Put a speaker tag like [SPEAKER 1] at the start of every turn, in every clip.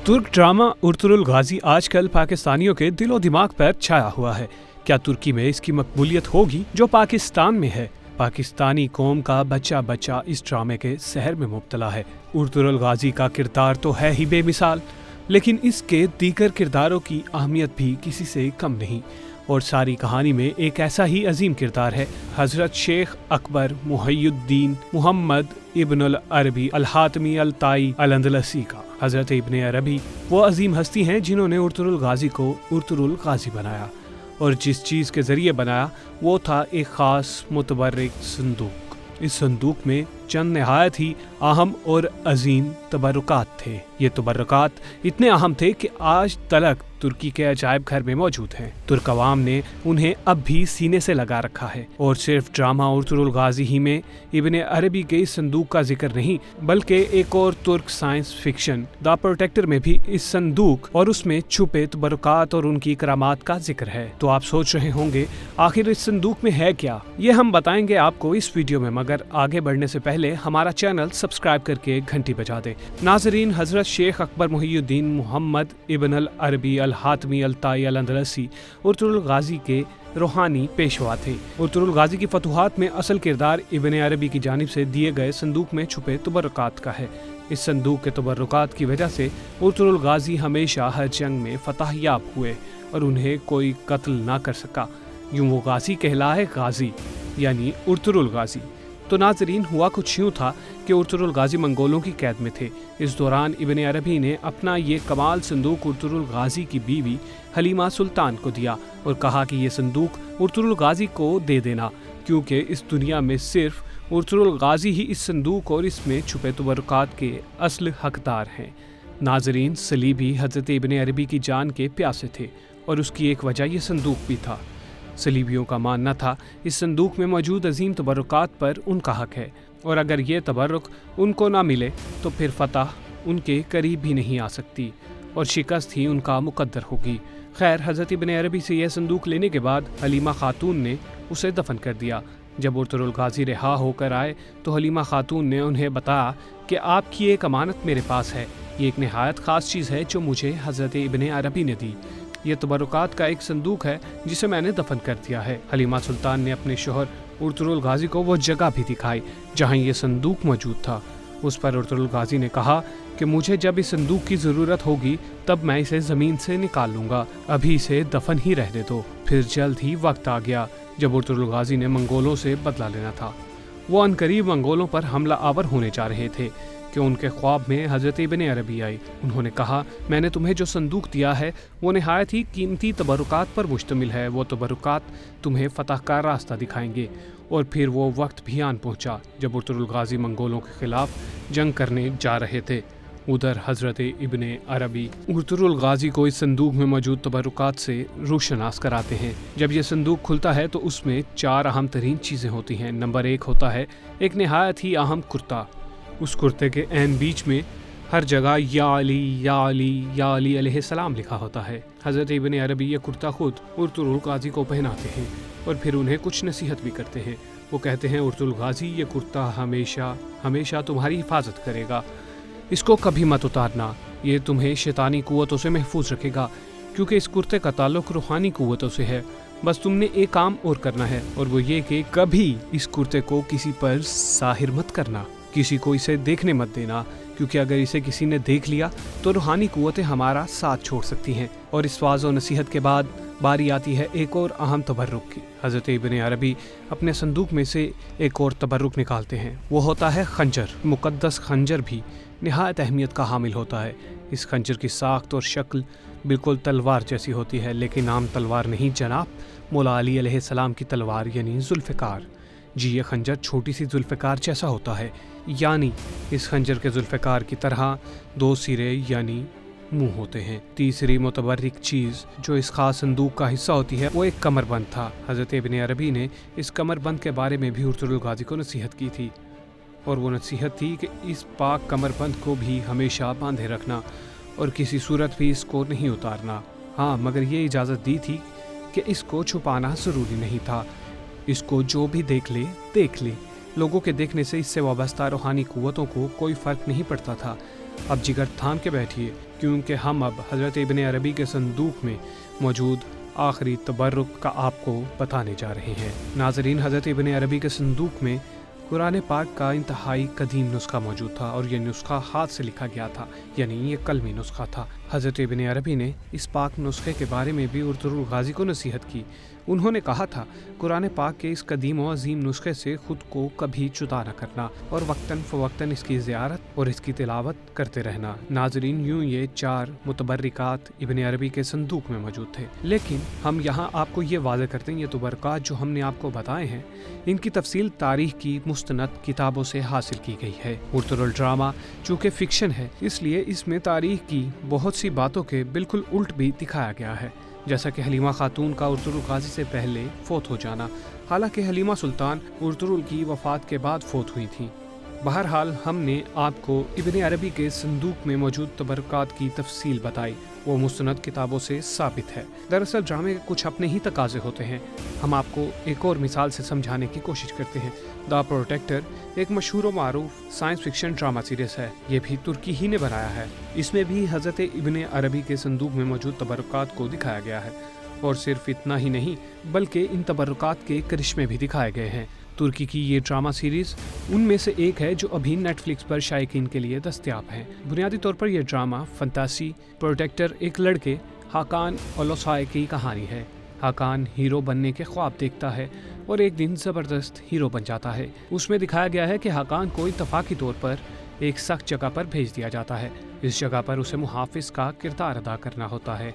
[SPEAKER 1] तुर्क ड्रामा उर्तुगुल गाजी आजकल पाकिस्तानियों के दिलो दिमाग पर छाया हुआ है। क्या तुर्की में इसकी मकबूलियत होगी जो पाकिस्तान में है? पाकिस्तानी कौम का बच्चा बच्चा इस ड्रामे के सहर में मुब्तला है। उर्तुगुल गाजी का किरदार तो है ही बेमिसाल, लेकिन इसके दीगर किरदारों की अहमियत भी किसी से कम नहीं। और सारी कहानी में एक ऐसा ही अजीम किरदार है हजरत शेख अकबर मुहियुद्दीन मुहम्मद इब्न अल अरबी अल हातमी अल ताई अल अंदलसी का। हजरत इब्न अरबी वो अजीम हस्ती हैं जिन्होंने उर्तुगुल गाजी को उर्तुगुल गाजी बनाया, और जिस चीज़ के ज़रिए बनाया वो था एक ख़ास मुतबर्रिक संदूक। इस संदूक में चंद नहायत ही अहम और अजीम तबरुकात थे। ये तबरुकात इतने अहम थे कि आज तलक तुर्की के अजायब घर में मौजूद हैं। तुर्क अवाम ने उन्हें अब भी सीने से लगा रखा है। और सिर्फ ड्रामा उर्तुगुल गाजी ही में इब्न अरबी के इस संदूक का जिक्र नहीं, बल्कि एक और तुर्क साइंस फिक्शन द प्रोटेक्टर में भी इस संदूक और उसमें छुपे तबरुकात और उनकी करामात का जिक्र है। तो आप सोच रहे होंगे आखिर इस संदूक में है क्या? ये हम बताएंगे आपको इस वीडियो में, मगर आगे बढ़ने से पहले हमारा चैनल सब्सक्राइब करके घंटी बजा दे। नाजरीन, हजरत शेख अकबर मुहियुद्दीन मुहम्मद इब्न अल अरबी अल हातमी अल ताई अल अंदलसी उर्तुगुल गाजी के रूहानी पेशवा थे। उर्तुगुल गाजी की फतुहात में असल किरदार इब्न अरबी की जानिब से दिए गए संदूक में छुपे तबरुकात का है। इस संदूक के तबरुकात की वजह से उर्तुगुल गाजी हमेशा हर जंग में फतह याब हुए और उन्हें कोई कत्ल ना कर सका। यूं वो गाजी कहलाए गाजी, यानी उर्तुगुल गाजी। तो नाजरीन, हुआ कुछ यूँ था कि उर्तुगुल गाजी मंगोलों की कैद में थे। इस दौरान इब्न अरबी ने अपना ये कमाल संदूक उर्तुगुल गाजी की बीवी हलीमा सुल्तान को दिया और कहा कि ये संदूक उर्तुगुल गाजी को दे देना, क्योंकि इस दुनिया में सिर्फ उर्तुगुल गाजी ही इस संदूक और इसमें छुपे तबरुकात के असल हकदार हैं। नाजरीन, सलीबी हजरत इब्न अरबी की जान के प्यासे थे और उसकी एक वजह ये संदूक भी था। सलीबियों का मानना था इस संदूक में मौजूद अजीम तबरुकात पर उनका हक है, और अगर ये तबरुक उनको ना मिले तो फिर फतह उनके करीब भी नहीं आ सकती और शिकस्त ही उनका मुकद्दर होगी। खैर, हज़रत इब्न अरबी से यह संदूक लेने के बाद हलीमा खातून ने उसे दफन कर दिया। जब उर्तुगुल गाजी रिहा होकर आए तो हलीमा खातून ने उन्हें बताया कि आपकी एक अमानत मेरे पास है। ये एक नहायत ख़ास चीज़ है जो मुझे हज़रत इब्न अरबी ने दी। ये तबरुकात का एक संदूक है जिसे मैंने दफन कर दिया है। हलीमा सुल्तान ने अपने शोहर उर्तुगुल गाजी को वो जगह भी दिखाई जहाँ ये संदूक मौजूद था। उस पर उर्तुगुल गाजी ने कहा कि मुझे जब इस संदूक की ज़रूरत होगी तब मैं इसे ज़मीन से निकाल लूँगा, अभी इसे दफन ही रहने दो। फिर जल्द ही वक्त आ गया जब उर्तुगुल गाजी ने मंगोलों से बदला लेना था। वो अनकरीब मंगोलों पर हमला आवर होने जा रहे थे कि उनके ख्वाब में हज़रत इब्न अरबी आई। उन्होंने कहा, मैंने तुम्हें जो संदूक दिया है वो नहायत ही कीमती तबरुकात पर मुश्तमिल है। वो तबरुकात तुम्हें फ़तह का रास्ता दिखाएंगे। और फिर वो वक्त भी आन पहुंचा जब उर्तुगुल गाजी मंगोलों के खिलाफ जंग करने जा रहे थे। उधर हज़रत इब्न अरबी उर्तुगुल गाजी को इस संदूक में मौजूद तबरुकात से रोशनास कराते हैं। जब ये संदूक खुलता है तो उसमें 4 अहम तरीन चीज़ें होती हैं। नंबर 1 होता है एक नहायत ही अहम कुर्ता। उस कुर्ते के ऐन बीच में हर जगह या अली या अली या अली अलैहिस्सलाम लिखा होता है। हज़रत इब्न अरबी ये कुर्ता खुद उर्तुगुल गाजी को पहनाते हैं और फिर उन्हें कुछ नसीहत भी करते हैं। वो कहते हैं, उर्तुगुल गाजी, ये कुर्ता हमेशा हमेशा तुम्हारी हिफाजत करेगा, इसको कभी मत उतारना। ये तुम्हें शैतानी कुव्वतों से महफूज रखेगा, क्योंकि इस कुर्ते का ताल्लुक रूहानी कुव्वतों से है। बस तुमने एक काम और करना है, और वो ये कि कभी इस कुर्ते को किसी पर ज़ाहिर मत करना, किसी को इसे देखने मत देना, क्योंकि अगर इसे किसी ने देख लिया तो रूहानी कुव्वतें हमारा साथ छोड़ सकती हैं। और इस वाज़ और नसीहत के बाद बारी आती है एक और अहम तबर्रुक की। हज़रत इब्न अरबी अपने संदूक में से एक और तबर्रुक निकालते हैं। वो होता है खंजर। मुक़द्दस खंजर भी नहायत अहमियत का हामिल होता है। इस खंजर की साख्त और शक्ल बिल्कुल तलवार जैसी होती है, लेकिन आम तलवार नहीं जनाब, मौला अली अलैहिस्सलाम की तलवार यानी जुल्फ़िकार। जी, ये खंजर छोटी सी जुल्फ़िकार जैसा होता है, यानी इस खंजर के जुल्फ़िकार की तरह 2 सिरे यानी मुंह होते हैं। तीसरी मुतबर्रिक चीज़ जो इस खास संदूक का हिस्सा होती है वो एक कमरबंद था। हज़रत इब्न अरबी ने इस कमरबंद के बारे में भी उर्तुगुल गाजी को नसीहत की थी, और वो नसीहत थी कि इस पाक कमरबंद को भी हमेशा बांधे रखना और किसी सूरत भी इसको नहीं उतारना। हाँ, मगर ये इजाज़त दी थी कि इसको छुपाना ज़रूरी नहीं था। इसको जो भी देख ले। लोगों के देखने से इससे वाबस्ता रूहानी कुव्वतों को कोई फ़र्क नहीं पड़ता था। अब जिगर थाम के बैठिए, क्योंकि हम अब हज़रत इब्न अरबी के संदूक में मौजूद आखिरी तबर्रुक का आपको बताने जा रहे हैं। नाज़रीन, हज़रत इब्न अरबी के संदूक में कुरान पाक का इंतहाई कदीम नुस्खा मौजूद था और ये नुस्खा हाथ से लिखा गया था, यानी ये कलमी नुस्खा था। हज़रत इब्न अरबी ने इस पाक नुस्खे के बारे में भी उर्तुल गाजी को नसीहत की। उन्होंने कहा था, कुरान पाक के इस कदीम और अजीम नुस्खे से ख़ुद को कभी जुदा न करना और वक्तन फ़वक्तन इसकी ज़ियारत और इसकी तिलावत करते रहना। नाज़रीन, यूँ ये 4 मुतबर्रिकात इब्न अरबी के संदूक में मौजूद थे, लेकिन हम यहाँ आपको ये वाज़े करते हैं, ये तबर्रकात जो हमने आपको बताए हैं, इनकी तफसील तारीख़ की मुस्तनद किताबों से हासिल की गई है। उर्तुल ड्रामा चूँकि फ़िक्शन है, इसलिए इसमें तारीख़ की बहुत सी बातों के बिल्कुल उल्ट भी दिखाया गया है, जैसा कि हलीमा खातून का उर्तुल गाजी से पहले फ़ौत हो जाना। हालांकि हलीमा सुल्तान उर्तुल की वफ़ात के बाद फ़ौत हुई थी। बहरहाल हमने आपको इब्न अरबी के संदूक में मौजूद तबर्रकात की तफसील बताई, वो मुस्तनद किताबों से साबित है। दरअसल ड्रामे के कुछ अपने ही तकाज़े होते हैं। हम आपको एक और मिसाल से समझाने की कोशिश करते हैं। द प्रोटेक्टर एक मशहूर व मारूफ साइंस फिक्शन ड्रामा सीरीज़ है। ये भी तुर्की ही ने बनाया है। इसमें भी हज़रत इब्न अरबी के संदूक में मौजूद तबर्रकात को दिखाया गया है, और सिर्फ इतना ही नहीं बल्कि इन तबर्रकात के करिश्मे भी दिखाए गए हैं। तुर्की की ये ड्रामा सीरीज़ उनमें से एक है जो अभी नेटफ्लिक्स पर शायकीन के लिए दस्तयाब है। बुनियादी तौर पर यह ड्रामा फंतासी प्रोटेक्टर एक लड़के हाकान ओलोसाई की कहानी है। हाकान हीरो बनने के ख्वाब देखता है और एक दिन ज़बरदस्त हीरो बन जाता है। उसमें दिखाया गया है कि हाकान को इत्तफाकी तौर पर एक सख्त जगह पर भेज दिया जाता है। इस जगह पर उसे मुहाफिज का किरदार अदा करना होता है,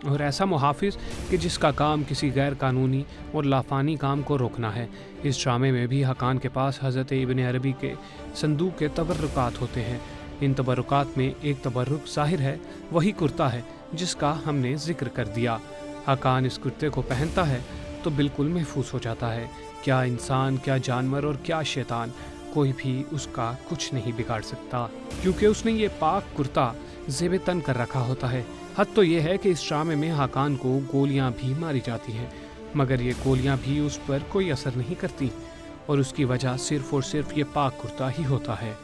[SPEAKER 1] और ऐसा मुहाफिज कि जिसका काम किसी गैर कानूनी और लाफानी काम को रोकना है। इस ड्रामे में भी हाकान के पास हज़रत इब्न अरबी के संदूक के तबर्रुकात होते हैं। इन तबर्रुकात में एक तबर्रुक ज़ाहिर है, वही कुर्ता है जिसका हमने जिक्र कर दिया। हाकान इस कुर्ते को पहनता है तो बिल्कुल महफूज हो जाता है। क्या इंसान, क्या जानवर और क्या शैतान, कोई भी उसका कुछ नहीं बिगाड़ सकता, क्योंकि उसने ये पाक कुर्ता ज़ेब तन कर रखा होता है। हद तो ये है कि इस ड्रामे में हाकान को गोलियां भी मारी जाती हैं, मगर ये गोलियां भी उस पर कोई असर नहीं करती, और उसकी वजह सिर्फ़ और सिर्फ ये पाक कुर्ता ही होता है।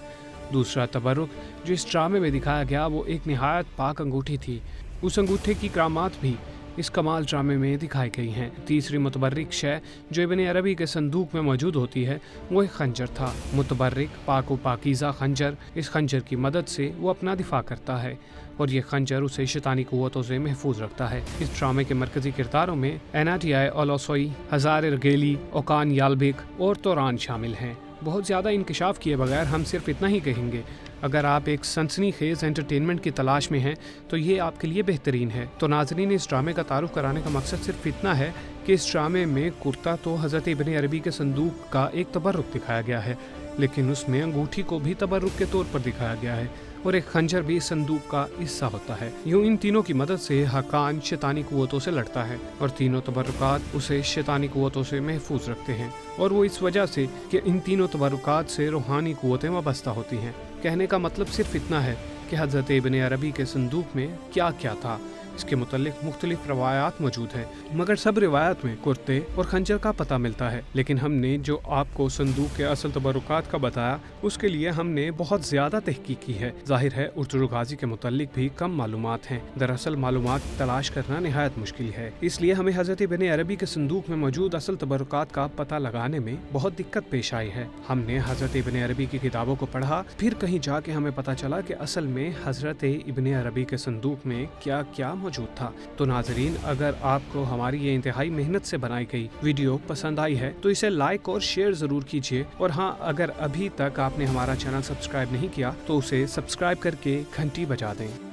[SPEAKER 1] दूसरा तबर्रुक जो इस ड्रामे में दिखाया गया वो एक निहायत पाक अंगूठी थी। उस अंगूठे की करामात भी इस कमाल ड्रामे में दिखाई गई हैं। तीसरी मुतबर्रिक शय जो इब्न अरबी के संदूक में मौजूद होती है वो एक खंजर था। मुतबर्रिक पाक व पाकीज़ा खंजर, इस खंजर की मदद से वो अपना दिफा करता है, और ये खंजर उसे शैतानी कुव्वतों से महफूज रखता है। इस ड्रामे के मरकजी किरदारों में एनाटियाय ओलोसोई, हज़ार रगेली, ओकान याल्बिक और तोरान शामिल हैं। बहुत ज़्यादा इंकशाफ किए बगैर हम सिर्फ इतना ही कहेंगे, अगर आप एक सनसनीखेज एंटरटेनमेंट की तलाश में हैं तो ये आपके लिए बेहतरीन है। तो नाज़रीन, इस ड्रामे का तारुफ कराने का मकसद सिर्फ इतना है कि इस ड्रामे में कुर्ता तो हज़रत इब्न अरबी के संदूक का एक तबर्रुक दिखाया गया है, लेकिन उसमें अंगूठी को भी तबर्रुक के तौर पर दिखाया गया है, और एक खंजर भी संदूक का हिस्सा होता है। यूँ इन तीनों की मदद से हाकान शैतानी कुव्वतों से लड़ता है, और तीनों तबर्रुकात उसे शैतानी कुव्वतों से महफूज रखते हैं, और वो इस वजह से कि इन तीनों तबर्रुकात से रूहानी कुव्वतें वाबस्ता होती हैं। कहने का मतलब सिर्फ इतना है कि हज़रत इब्न अरबी के संदूक में क्या क्या था, इसके मुतल्लिक मुख्तलिफ रवायात मौजूद हैं, मगर सब रिवायात में कुर्ते और खंजर का पता मिलता है। लेकिन हमने जो आपको संदूक के असल तबरुकात का बताया, उसके लिए हमने बहुत ज़्यादा तहकीक की है। जाहिर है उर्तुल गाजी के मुतल्लिक भी कम मालूमात हैं। दरअसल मालूमात तलाश करना निहायत मुश्किल है, इसलिए हमें हज़रत इब्न अरबी के संदूक में मौजूद असल तबरुकात का पता लगाने में बहुत दिक्कत पेश आई है। हमने हज़रत इब्न अरबी की किताबों को पढ़ा, फिर कहीं जाके हमें पता चला कि असल में हज़रत इब्न अरबी के संदूक में क्या क्या मौजूद था। तो नाजरीन, अगर आपको हमारी ये इंतहाई मेहनत से बनाई गई वीडियो पसंद आई है तो इसे लाइक और शेयर जरूर कीजिए, और हाँ, अगर अभी तक आपने हमारा चैनल सब्सक्राइब नहीं किया तो उसे सब्सक्राइब करके घंटी बजा दें।